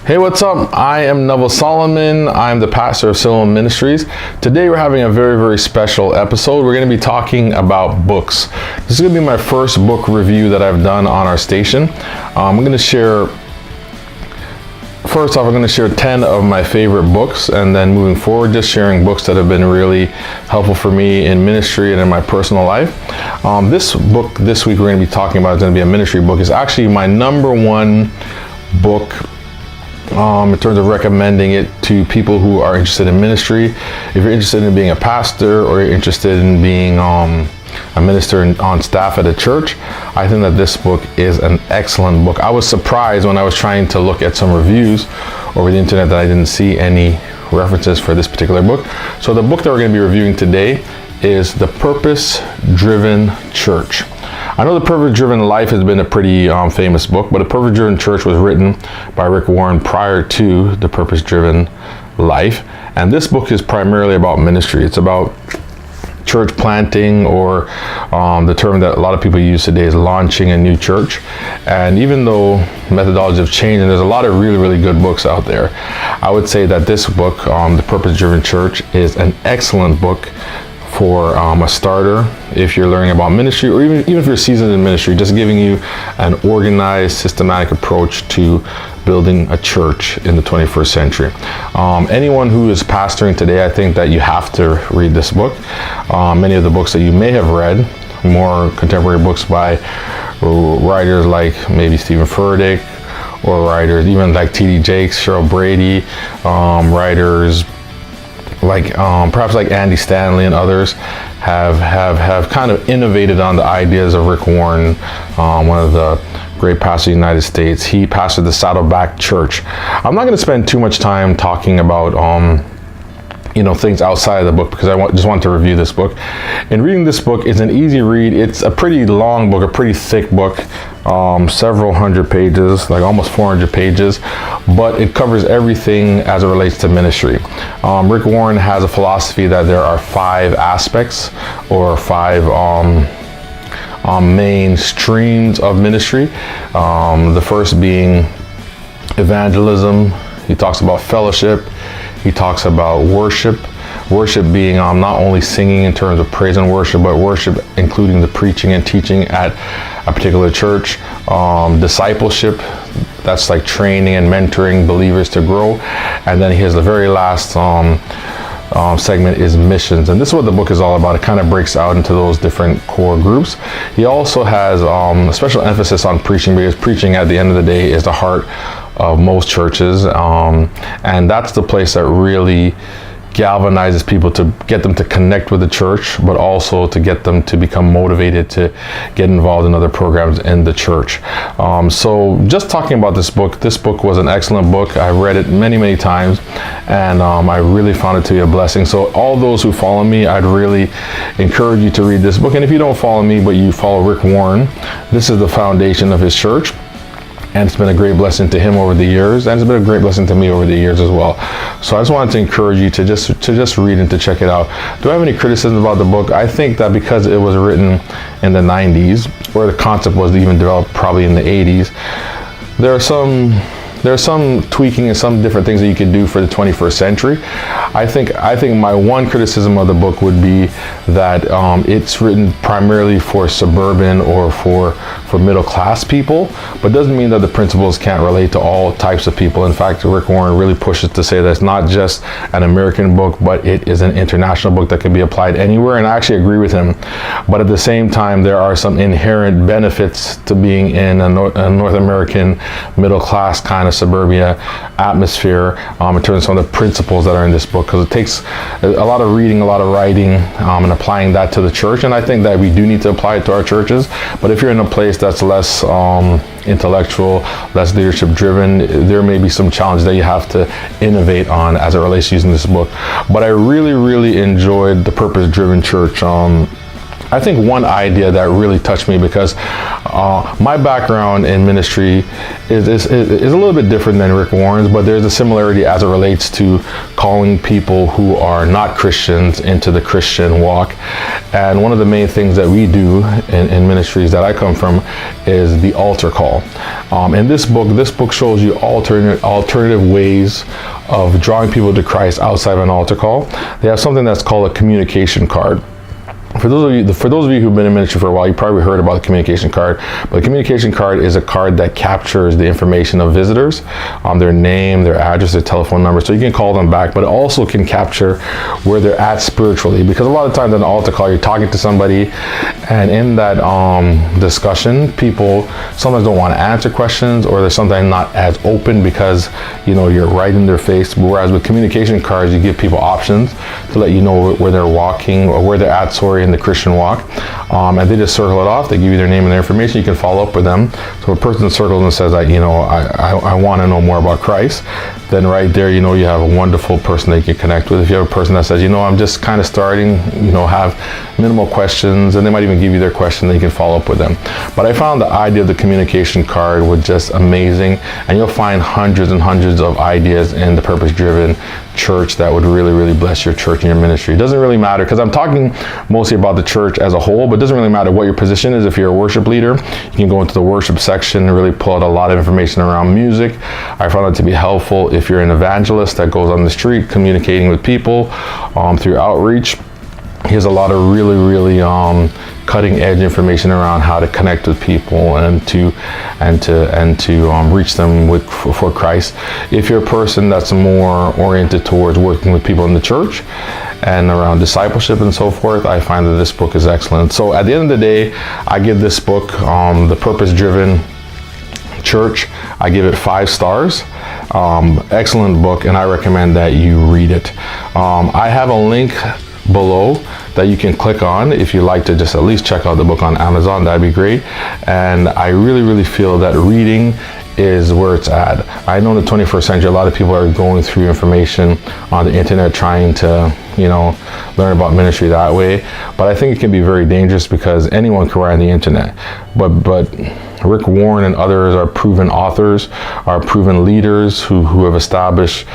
Hey, what's up? I am Neville Solomon. I'm the pastor of Solomon Ministries. Today we're having a very, very special episode. We're going to be talking about books. This is going to be my first book review that I've done on our station. I'm going to share 10 of my favorite books, and then moving forward, just sharing books that have been really helpful for me in ministry and in my personal life. This book this week we're going to be talking about is going to be a ministry book. It's actually my number one book in terms of recommending it to people who are interested in ministry. If you're interested in being a pastor or you're interested in being a minister on staff at a church, I think that this book is an excellent book. I was surprised when I was trying to look at some reviews over the internet that I didn't see any references for this particular book. So the book that we're going to be reviewing today is The Purpose-Driven Church. I know The Purpose-Driven Life has been a pretty famous book, but The Purpose-Driven Church was written by Rick Warren prior to The Purpose-Driven Life. And this book is primarily about ministry. It's about church planting, or the term that a lot of people use today is launching a new church. And even though methodologies have changed and there's a lot of really, really good books out there, I would say that this book, The Purpose-Driven Church, is an excellent book for a starter if you're learning about ministry, or even if you're seasoned in ministry, just giving you an organized, systematic approach to building a church in the 21st century. Anyone who is pastoring today, I think that you have to read this book. Many of the books that you may have read, more contemporary books by writers like maybe Stephen Furtick, or writers even like T.D. Jakes, Cheryl Brady, writers like perhaps like Andy Stanley and others have kind of innovated on the ideas of Rick Warren, one of the great pastors of the United States. He pastored the Saddleback Church. I'm not going to spend too much time talking about things outside of the book, because I just want to review this book. And reading this book is an easy read. It's a pretty long book, a pretty thick book, several hundred pages, like almost 400 pages, but it covers everything as it relates to ministry. Rick Warren has a philosophy that there are 5 aspects, or 5 main streams of ministry. The first being evangelism. He talks about fellowship. He talks about worship being not only singing in terms of praise and worship, but worship including the preaching and teaching at a particular church. Discipleship, that's like training and mentoring believers to grow. And then here's the very last segment is missions. And this is what the book is all about. It kind of breaks out into those different core groups. He also has a special emphasis on preaching, because preaching at the end of the day is the heart of most churches, and that's the place that really galvanizes people to get them to connect with the church, but also to get them to become motivated to get involved in other programs in the church. So just talking about this book was an excellent book. I read it many, many times, and I really found it to be a blessing. So all those who follow me, I'd really encourage you to read this book. And if you don't follow me, but you follow Rick Warren, this is the foundation of his church. And it's been a great blessing to him over the years, and it's been a great blessing to me over the years as well. So I just wanted to encourage you to just read and to check it out. Do I have any criticism about the book? I think that because it was written in the 90s, or the concept was even developed probably in the 80s, there are some tweaking and some different things that you can do for the 21st century. I think my one criticism of the book would be that it's written primarily for suburban or for middle class people, but doesn't mean that the principles can't relate to all types of people. In fact, Rick Warren really pushes to say that it's not just an American book, but it is an international book that can be applied anywhere, and I actually agree with him. But at the same time, there are some inherent benefits to being in a North American middle class kind of suburbia atmosphere, in terms of some of the principles that are in this book, because it takes a lot of reading, a lot of writing, and applying that to the church. And I think that we do need to apply it to our churches. But if you're in a place that's less intellectual, less leadership driven, there may be some challenges that you have to innovate on as it relates to using this book. But I really, really enjoyed The Purpose-Driven Church. I think one idea that really touched me, because my background in ministry is a little bit different than Rick Warren's, but there's a similarity as it relates to calling people who are not Christians into the Christian walk. And one of the main things that we do in ministries that I come from is the altar call. And this book shows you alternative ways of drawing people to Christ outside of an altar call. They have something that's called a communication card. For those of you who've been in ministry for a while, you probably heard about the communication card. But the communication card is a card that captures the information of visitors, their name, their address, their telephone number, so you can call them back. But it also can capture where they're at spiritually, because a lot of times on an altar call, you're talking to somebody, and in that discussion, people sometimes don't want to answer questions, or they're sometimes not as open because you're right in their face. Whereas with communication cards, you give people options to let you know where they're walking or where they're at in the Christian walk, and they just circle it off. They give you their name and their information. You can follow up with them. So if a person circles and says, I want to know more about Christ, then right there, you have a wonderful person that you can connect with. If you have a person that says, I'm just kind of starting, have minimal questions, and they might even give you their question, then you can follow up with them. But I found the idea of the communication card was just amazing, and you'll find hundreds and hundreds of ideas in the Purpose-Driven Church that would really, really bless your church and your ministry. It doesn't really matter, because I'm talking mostly about the church as a whole, but it doesn't really matter what your position is. If you're a worship leader, you can go into the worship section and really pull out a lot of information around music. I found it to be helpful if you're an evangelist that goes on the street communicating with people through outreach. Here's a lot of really, really cutting edge information around how to connect with people and to reach them for Christ. If you're a person that's more oriented towards working with people in the church and around discipleship and so forth, I find that this book is excellent. So at the end of the day, I give this book, The Purpose-Driven Church, I give it 5 stars. Excellent book, and I recommend that you read it. I have a link below that you can click on if you like to just at least check out the book on Amazon. That'd be great. And I really, really feel that reading is where it's at. I know in the 21st century, a lot of people are going through information on the internet trying to, learn about ministry that way. But I think it can be very dangerous, because anyone can write on the internet. But Rick Warren and others are proven authors, are proven leaders who have established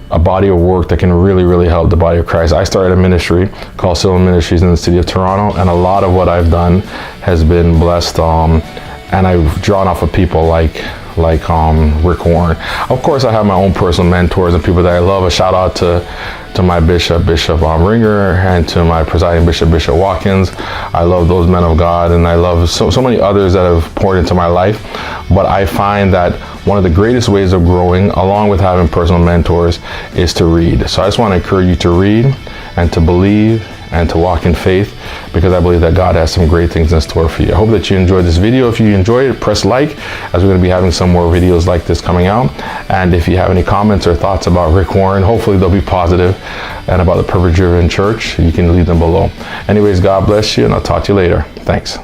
a body of work that can really, really help the body of Christ. I started a ministry called Civil Ministries in the city of Toronto, and a lot of what I've done has been blessed, and I've drawn off of people like Rick Warren. Of course, I have my own personal mentors and people that I love. A shout out to my Bishop Ringer, and to my presiding Bishop Watkins. I love those men of God, and I love so many others that have poured into my life. But I find that one of the greatest ways of growing, along with having personal mentors, is to read. So I just want to encourage you to read and to believe and to walk in faith, because I believe that God has some great things in store for you. I hope that you enjoyed this video. If you enjoyed it, press like, as we're going to be having some more videos like this coming out. And if you have any comments or thoughts about Rick Warren, hopefully they'll be positive, and about the Purpose-Driven Church, you can leave them below. Anyways, God bless you, and I'll talk to you later. Thanks.